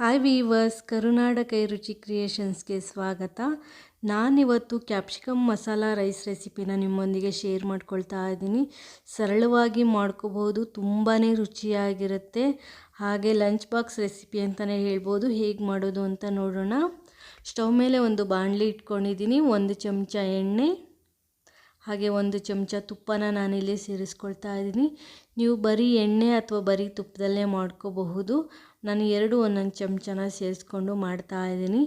Hi viewers, ಕರುನಾಡ ಕೈ ರುಚಿ ಕ್ರಿಯೇಷನ್ಸ್ಗೆ ಸ್ವಾಗತ. ನಾನಿವತ್ತು ಕ್ಯಾಪ್ಸಿಕಮ್ ಮಸಾಲ ರೈಸ್ ರೆಸಿಪಿನ ನಿಮ್ಮೊಂದಿಗೆ ಶೇರ್ ಮಾಡ್ಕೊಳ್ತಾ ಇದ್ದೀನಿ. ಸರಳವಾಗಿ ಮಾಡ್ಕೋಬಹುದು, ತುಂಬಾ ರುಚಿಯಾಗಿರುತ್ತೆ. ಹಾಗೆ ಲಂಚ್ ಬಾಕ್ಸ್ ರೆಸಿಪಿ ಅಂತಲೇ ಹೇಳ್ಬೋದು. ಹೇಗೆ ಮಾಡೋದು ಅಂತ ನೋಡೋಣ. ಸ್ಟವ್ ಮೇಲೆ ಒಂದು ಬಾಣಲಿ ಇಟ್ಕೊಂಡಿದ್ದೀನಿ. 1 ಚಮಚ ಎಣ್ಣೆ ಹಾಗೆ 1 ಚಮಚ ತುಪ್ಪನ ನಾನಿಲ್ಲಿ ಸೇರಿಸ್ಕೊಳ್ತಾ ಇದ್ದೀನಿ. ನೀವು ಬರೀ ಎಣ್ಣೆ ಅಥವಾ ಬರೀ ತುಪ್ಪದಲ್ಲೇ ಮಾಡ್ಕೋಬಹುದು. ನಾನು 2 ಒಂದೊಂದು ಚಮಚನ ಸೇರಿಸ್ಕೊಂಡು ಮಾಡ್ತಾ ಇದ್ದೀನಿ.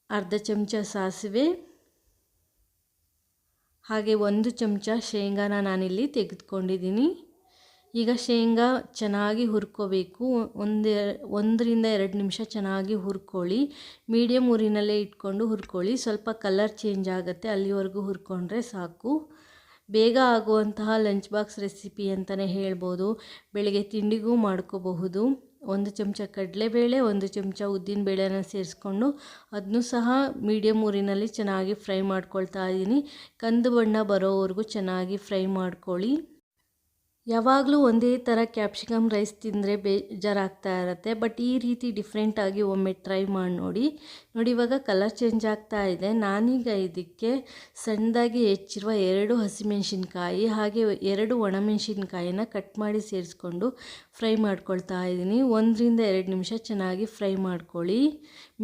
ಅರ್ಧ ಚಮಚ ಸಾಸಿವೆ ಹಾಗೆ 1 ಚಮಚ ಶೇಂಗಾನ ನಾನಿಲ್ಲಿ ತೆಗೆದುಕೊಂಡಿದ್ದೀನಿ. ಈಗ ಶೇಂಗಾ ಚೆನ್ನಾಗಿ ಹುರ್ಕೋಬೇಕು. 1ರಿಂದ 2 ನಿಮಿಷ ಚೆನ್ನಾಗಿ ಹುರ್ಕೊಳ್ಳಿ. ಮೀಡಿಯಮ್ ಊರಿನಲ್ಲೇ ಇಟ್ಕೊಂಡು ಹುರ್ಕೊಳ್ಳಿ. ಸ್ವಲ್ಪ ಕಲರ್ ಚೇಂಜ್ ಆಗುತ್ತೆ, ಅಲ್ಲಿವರೆಗೂ ಹುರ್ಕೊಂಡ್ರೆ ಸಾಕು. ಬೇಗ ಆಗುವಂತಹ ಲಂಚ್ ಬಾಕ್ಸ್ ರೆಸಿಪಿ ಅಂತಲೇ ಹೇಳ್ಬೋದು. ಬೆಳಗ್ಗೆ ತಿಂಡಿಗೂ ಮಾಡ್ಕೋಬಹುದು. 1 ಚಮಚ ಕಡಲೆಬೇಳೆ, 1 ಚಮಚ ಉದ್ದಿನಬೇಳೆನ ಸೇರಿಸ್ಕೊಂಡು ಅದನ್ನು ಸಹ ಮೀಡಿಯಮ್ ಊರಿನಲ್ಲಿ ಚೆನ್ನಾಗಿ ಫ್ರೈ ಮಾಡ್ಕೊಳ್ತಾ ಇದ್ದೀನಿ. ಕಂದು ಬಣ್ಣ ಬರೋವರೆಗೂ ಚೆನ್ನಾಗಿ ಫ್ರೈ ಮಾಡ್ಕೊಳ್ಳಿ. ಯಾವಾಗಲೂ ಒಂದೇ ಥರ ಕ್ಯಾಪ್ಸಿಕಮ್ ರೈಸ್ ತಿಂದರೆ ಬೇಜಾರಾಗ್ತಾ ಇರುತ್ತೆ. ಬಟ್ ಈ ರೀತಿ ಡಿಫ್ರೆಂಟಾಗಿ ಒಮ್ಮೆ ಟ್ರೈ ಮಾಡಿ ನೋಡಿ. ಇವಾಗ ಕಲರ್ ಚೇಂಜ್ ಆಗ್ತಾ ಇದೆ. ನಾನೀಗ ಇದಕ್ಕೆ ಸಣ್ಣದಾಗಿ ಹೆಚ್ಚಿರುವ 2 ಹಸಿಮೆಣಸಿನ್ಕಾಯಿ ಹಾಗೆ 2 ಒಣಮೆಣಸಿನ್ಕಾಯಿನ ಕಟ್ ಮಾಡಿ ಸೇರಿಸ್ಕೊಂಡು ಫ್ರೈ ಮಾಡ್ಕೊಳ್ತಾ ಇದ್ದೀನಿ. 1ರಿಂದ 2 ನಿಮಿಷ ಚೆನ್ನಾಗಿ ಫ್ರೈ ಮಾಡ್ಕೊಳ್ಳಿ.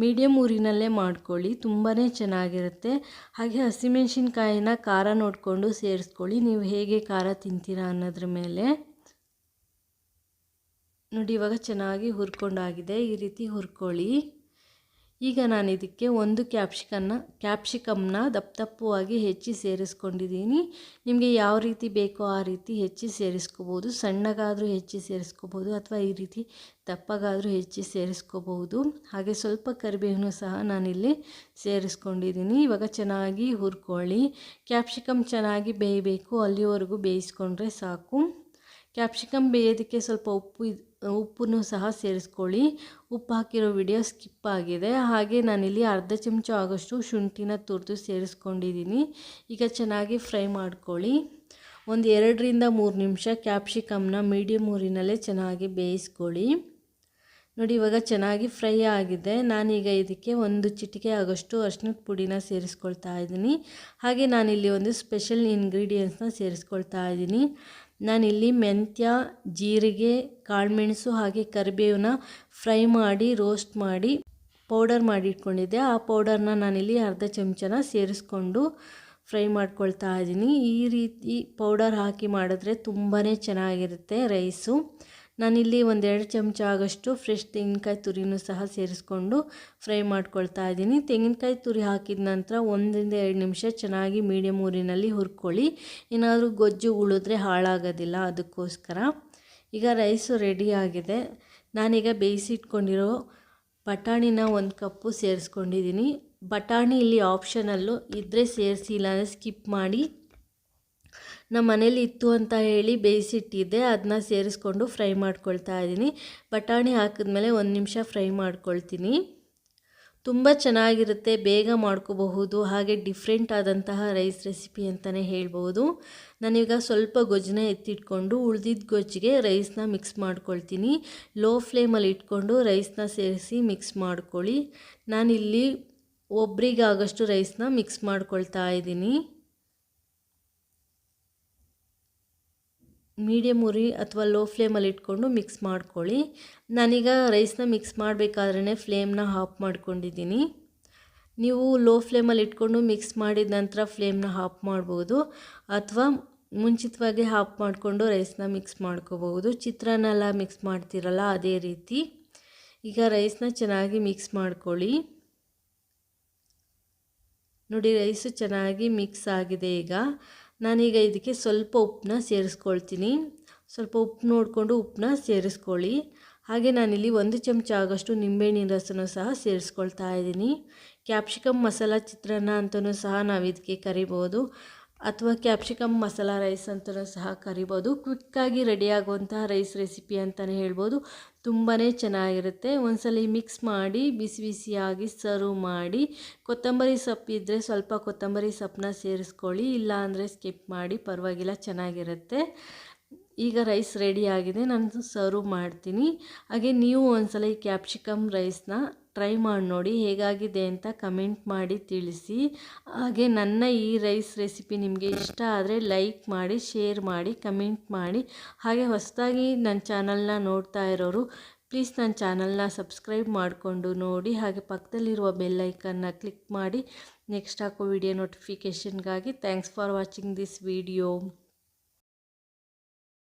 ಮೀಡಿಯಮ್ ಊರಿನಲ್ಲೇ ಮಾಡ್ಕೊಳ್ಳಿ, ತುಂಬಾ ಚೆನ್ನಾಗಿರುತ್ತೆ. ಹಾಗೆ ಹಸಿಮೆಣಸಿನ್ಕಾಯಿನ ಖಾರ ನೋಡಿಕೊಂಡು ಸೇರಿಸ್ಕೊಳ್ಳಿ. ನೀವು ಹೇಗೆ ಖಾರ ತಿಂತೀರಾ ಅನ್ನೋದ್ರ ಮೇಲೆ ನೋಡಿ. ಇವಾಗ ಚೆನ್ನಾಗಿ ಹುರ್ಕೊಂಡಾಗಿದೆ, ಈ ರೀತಿ ಹುರ್ಕೊಳ್ಳಿ. ಈಗ ನಾನು ಇದಕ್ಕೆ 1 ಕ್ಯಾಪ್ಸಿಕಮ್ನ ದಪ್ಪವಾಗಿ ಹೆಚ್ಚಿ ಸೇರಿಸ್ಕೊಂಡಿದ್ದೀನಿ. ನಿಮಗೆ ಯಾವ ರೀತಿ ಬೇಕೋ ಆ ರೀತಿ ಹೆಚ್ಚಿ ಸೇರಿಸ್ಕೋಬೋದು. ಸಣ್ಣಗಾದರೂ ಹೆಚ್ಚಿ ಸೇರಿಸ್ಕೋಬೋದು ಅಥವಾ ಈ ರೀತಿ ದಪ್ಪಗಾದರೂ ಹೆಚ್ಚಿ ಸೇರಿಸ್ಕೋಬಹುದು. ಹಾಗೆ ಸ್ವಲ್ಪ ಕರಿಬೇವನ್ನು ಸಹ ನಾನಿಲ್ಲಿ ಸೇರಿಸ್ಕೊಂಡಿದ್ದೀನಿ. ಇವಾಗ ಚೆನ್ನಾಗಿ ಹುರ್ಕೊಳ್ಳಿ. ಕ್ಯಾಪ್ಸಿಕಮ್ ಚೆನ್ನಾಗಿ ಬೇಯಬೇಕು, ಅಲ್ಲಿವರೆಗೂ ಬೇಯಿಸ್ಕೊಂಡ್ರೆ ಸಾಕು. ಕ್ಯಾಪ್ಸಿಕಮ್ ಬೇಯೋದಕ್ಕೆ ಸ್ವಲ್ಪ ಉಪ್ಪನ್ನು ಸಹ ಸೇರಿಸ್ಕೊಳ್ಳಿ. ಉಪ್ಪು ಹಾಕಿರೋ ವಿಡಿಯೋ ಸ್ಕಿಪ್ ಆಗಿದೆ. ಹಾಗೆ ನಾನಿಲ್ಲಿ ಅರ್ಧ ಚಮಚ ಆಗೋಷ್ಟು ಶುಂಠಿನ ತುರಿದು ಸೇರಿಸ್ಕೊಂಡಿದ್ದೀನಿ. ಈಗ ಚೆನ್ನಾಗಿ ಫ್ರೈ ಮಾಡ್ಕೊಳ್ಳಿ. 2ರಿಂದ 3 ನಿಮಿಷ ಕ್ಯಾಪ್ಸಿಕಮ್ನ ಮೀಡಿಯಮ್ ಊರಿನಲ್ಲೇ ಚೆನ್ನಾಗಿ ಬೇಯಿಸ್ಕೊಳ್ಳಿ. ನೋಡಿ, ಇವಾಗ ಚೆನ್ನಾಗಿ ಫ್ರೈ ಆಗಿದೆ. ನಾನೀಗ ಇದಕ್ಕೆ 1 ಚಿಟಿಕೆ ಆಗೋಷ್ಟು ಅರಿಶಿನದ ಪುಡಿನ ಸೇರಿಸ್ಕೊಳ್ತಾ ಇದ್ದೀನಿ. ಹಾಗೆ ನಾನಿಲ್ಲಿ ಒಂದು ಸ್ಪೆಷಲ್ ಇಂಗ್ರೀಡಿಯೆಂಟ್ಸ್ನ ಸೇರಿಸ್ಕೊಳ್ತಾ ಇದ್ದೀನಿ. ನಾನಿಲ್ಲಿ ಮೆಂತ್ಯ, ಜೀರಿಗೆ, ಕಾಳುಮೆಣಸು ಹಾಗೆ ಕರಿಬೇವನ್ನ ಫ್ರೈ ಮಾಡಿ ರೋಸ್ಟ್ ಮಾಡಿ ಪೌಡರ್ ಮಾಡಿ ಇಟ್ಕೊಂಡಿದ್ದೆ. ಆ ಪೌಡರ್ನ ನಾನಿಲ್ಲಿ ಅರ್ಧ ಚಮಚನ ಸೇರಿಸ್ಕೊಂಡು ಫ್ರೈ ಮಾಡ್ಕೊಳ್ತಾ ಇದ್ದೀನಿ. ಈ ರೀತಿ ಪೌಡರ್ ಹಾಕಿ ಮಾಡಿದ್ರೆ ತುಂಬಾ ಚೆನ್ನಾಗಿರುತ್ತೆ ರೈಸು. ನಾನಿಲ್ಲಿ 1-2 ಚಮಚ ಆಗೋಷ್ಟು ಫ್ರೆಶ್ ತೆಂಗಿನಕಾಯಿ ತುರಿನೂ ಸಹ ಸೇರಿಸ್ಕೊಂಡು ಫ್ರೈ ಮಾಡ್ಕೊಳ್ತಾ ಇದ್ದೀನಿ. ತೆಂಗಿನಕಾಯಿ ತುರಿ ಹಾಕಿದ ನಂತರ 1ರಿಂದ 2 ನಿಮಿಷ ಚೆನ್ನಾಗಿ ಮೀಡಿಯಮ್ ಊರಿನಲ್ಲಿ ಹುರ್ಕೊಳ್ಳಿ. ಏನಾದರೂ ಗೊಜ್ಜು ಉಳಿದ್ರೆ ಹಾಳಾಗೋದಿಲ್ಲ, ಅದಕ್ಕೋಸ್ಕರ. ಈಗ ರೈಸು ರೆಡಿ ಆಗಿದೆ. ನಾನೀಗ ಬೇಯಿಸಿಟ್ಕೊಂಡಿರೋ ಬಟಾಣಿನ 1 ಕಪ್ಪು ಸೇರಿಸ್ಕೊಂಡಿದ್ದೀನಿ. ಬಟಾಣಿ ಇಲ್ಲಿ ಆಪ್ಷನಲ್ಲು, ಇದ್ದರೆ ಸೇರಿಸಿ, ಇಲ್ಲಾಂದರೆ ಸ್ಕಿಪ್ ಮಾಡಿ. ನಮ್ಮ ಮನೇಲಿ ಇತ್ತು ಅಂತ ಹೇಳಿ ಬೇಯಿಸಿಟ್ಟಿದ್ದೆ, ಅದನ್ನ ಸೇರಿಸ್ಕೊಂಡು ಫ್ರೈ ಮಾಡ್ಕೊಳ್ತಾ ಇದ್ದೀನಿ. ಬಟಾಣಿ ಹಾಕಿದ್ಮೇಲೆ 1 ನಿಮಿಷ ಫ್ರೈ ಮಾಡ್ಕೊಳ್ತೀನಿ. ತುಂಬ ಚೆನ್ನಾಗಿರುತ್ತೆ, ಬೇಗ ಮಾಡ್ಕೋಬಹುದು. ಹಾಗೆ ಡಿಫ್ರೆಂಟ್ ಆದಂತಹ ರೈಸ್ ರೆಸಿಪಿ ಅಂತಲೇ ಹೇಳ್ಬೋದು. ನಾನೀಗ ಸ್ವಲ್ಪ ಗೊಜ್ಜನ್ನ ಎತ್ತಿಟ್ಕೊಂಡು ಉಳಿದಿದ್ದ ಗೊಜ್ಜಿಗೆ ರೈಸ್ನ ಮಿಕ್ಸ್ ಮಾಡ್ಕೊಳ್ತೀನಿ. ಲೋ ಫ್ಲೇಮಲ್ಲಿ ಇಟ್ಕೊಂಡು ರೈಸ್ನ ಸೇರಿಸಿ ಮಿಕ್ಸ್ ಮಾಡ್ಕೊಳ್ಳಿ. ನಾನಿಲ್ಲಿ ಒಬ್ರಿಗಾಗಷ್ಟು ರೈಸ್ನ ಮಿಕ್ಸ್ ಮಾಡ್ಕೊಳ್ತಾ ಇದ್ದೀನಿ. ಮೀಡಿಯಮ್ ಉರಿ ಅಥವಾ ಲೋ ಫ್ಲೇಮಲ್ಲಿ ಇಟ್ಕೊಂಡು ಮಿಕ್ಸ್ ಮಾಡ್ಕೊಳ್ಳಿ. ನಾನೀಗ ರೈಸ್ನ ಮಿಕ್ಸ್ ಮಾಡಬೇಕಾದ್ರೇ ಫ್ಲೇಮ್ನ ಆಫ್ ಮಾಡ್ಕೊಂಡಿದ್ದೀನಿ. ನೀವು ಲೋ ಫ್ಲೇಮಲ್ಲಿ ಇಟ್ಕೊಂಡು ಮಿಕ್ಸ್ ಮಾಡಿದ ನಂತರ ಫ್ಲೇಮ್ನ ಆಫ್ ಮಾಡ್ಬೋದು, ಅಥವಾ ಮುಂಚಿತವಾಗಿ ಆಫ್ ಮಾಡಿಕೊಂಡು ರೈಸ್ನ ಮಿಕ್ಸ್ ಮಾಡ್ಕೋಬಹುದು. ಚಿತ್ರಾನ್ನ ಎಲ್ಲ ಮಿಕ್ಸ್ ಮಾಡ್ತಿರಲ್ಲ, ಅದೇ ರೀತಿ. ಈಗ ರೈಸ್ನ ಚೆನ್ನಾಗಿ ಮಿಕ್ಸ್ ಮಾಡ್ಕೊಳ್ಳಿ. ನೋಡಿ, ರೈಸು ಚೆನ್ನಾಗಿ ಮಿಕ್ಸ್ ಆಗಿದೆ. ಈಗ ನಾನೀಗ ಇದಕ್ಕೆ ಸ್ವಲ್ಪ ಉಪ್ಪನ್ನ ಸೇರಿಸ್ಕೊಳ್ತೀನಿ. ಸ್ವಲ್ಪ ಉಪ್ಪು ನೋಡಿಕೊಂಡು ಉಪ್ಪನ್ನ ಸೇರಿಸ್ಕೊಳ್ಳಿ. ಹಾಗೆ ನಾನಿಲ್ಲಿ 1 ಚಮಚ ಆಗೋಷ್ಟು ನಿಂಬೆಹಣ್ಣಿನ ರಸನೂ ಸಹ ಸೇರಿಸ್ಕೊಳ್ತಾ ಇದ್ದೀನಿ. ಕ್ಯಾಪ್ಸಿಕಮ್ ಮಸಾಲ ಚಿತ್ರಾನ್ನ ಅಂತಲೂ ಸಹ ನಾವು ಇದಕ್ಕೆ ಕರಿಬೋದು, ಅಥವಾ ಕ್ಯಾಪ್ಸಿಕಮ್ ಮಸಾಲ ರೈಸ್ ಅಂತಲೂ ಸಹ ಕರಿಬೋದು. ಕ್ವಿಕ್ಕಾಗಿ ರೆಡಿಯಾಗುವಂತಹ ರೈಸ್ ರೆಸಿಪಿ ಅಂತಲೇ ಹೇಳ್ಬೋದು. ತುಂಬಾ ಚೆನ್ನಾಗಿರುತ್ತೆ. ಒಂದ್ಸಲ ಮಿಕ್ಸ್ ಮಾಡಿ ಬಿಸಿ ಬಿಸಿಯಾಗಿ ಸರ್ವ್ ಮಾಡಿ. ಕೊತ್ತಂಬರಿ ಸೊಪ್ಪು ಇದ್ದರೆ ಸ್ವಲ್ಪ ಕೊತ್ತಂಬರಿ ಸೊಪ್ಪನ್ನ ಸೇರಿಸ್ಕೊಳ್ಳಿ, ಇಲ್ಲ ಅಂದರೆ ಸ್ಕಿಪ್ ಮಾಡಿ, ಪರವಾಗಿಲ್ಲ, ಚೆನ್ನಾಗಿರುತ್ತೆ. ಈಗ ರೈಸ್ ರೆಡಿ ಆಗಿದೆ, ನಾನು ಸರ್ವ್ ಮಾಡ್ತೀನಿ. ಹಾಗೆ ನೀವು ಒಂದ್ಸಲ ಈ ಕ್ಯಾಪ್ಸಿಕಮ್ ರೈಸ್ನ ಟ್ರೈ ಮಾಡಿ ನೋಡಿ, ಹೇಗಾಗಿದೆ ಅಂತ ಕಮೆಂಟ್ ಮಾಡಿ ತಿಳಿಸಿ. ಹಾಗೆ ನನ್ನ ಈ ರೈಸ್ ರೆಸಿಪಿ ನಿಮಗೆ ಇಷ್ಟ ಆದರೆ ಲೈಕ್ ಮಾಡಿ, ಶೇರ್ ಮಾಡಿ, ಕಮೆಂಟ್ ಮಾಡಿ. ಹಾಗೆ ಹೊಸದಾಗಿ ನನ್ನ ಚಾನಲ್ನ ನೋಡ್ತಾ ಇರೋರು ಪ್ಲೀಸ್ ನನ್ನ ಚಾನಲ್ನ ಸಬ್ಸ್ಕ್ರೈಬ್ ಮಾಡಿಕೊಂಡು ನೋಡಿ. ಹಾಗೆ ಪಕ್ಕದಲ್ಲಿರುವ ಬೆಲ್ ಐಕನ್ನ ಕ್ಲಿಕ್ ಮಾಡಿ ನೆಕ್ಸ್ಟ್ ಹಾಕೋ ವಿಡಿಯೋ ನೋಟಿಫಿಕೇಷನ್ಗಾಗಿ. Thanks for watching this video.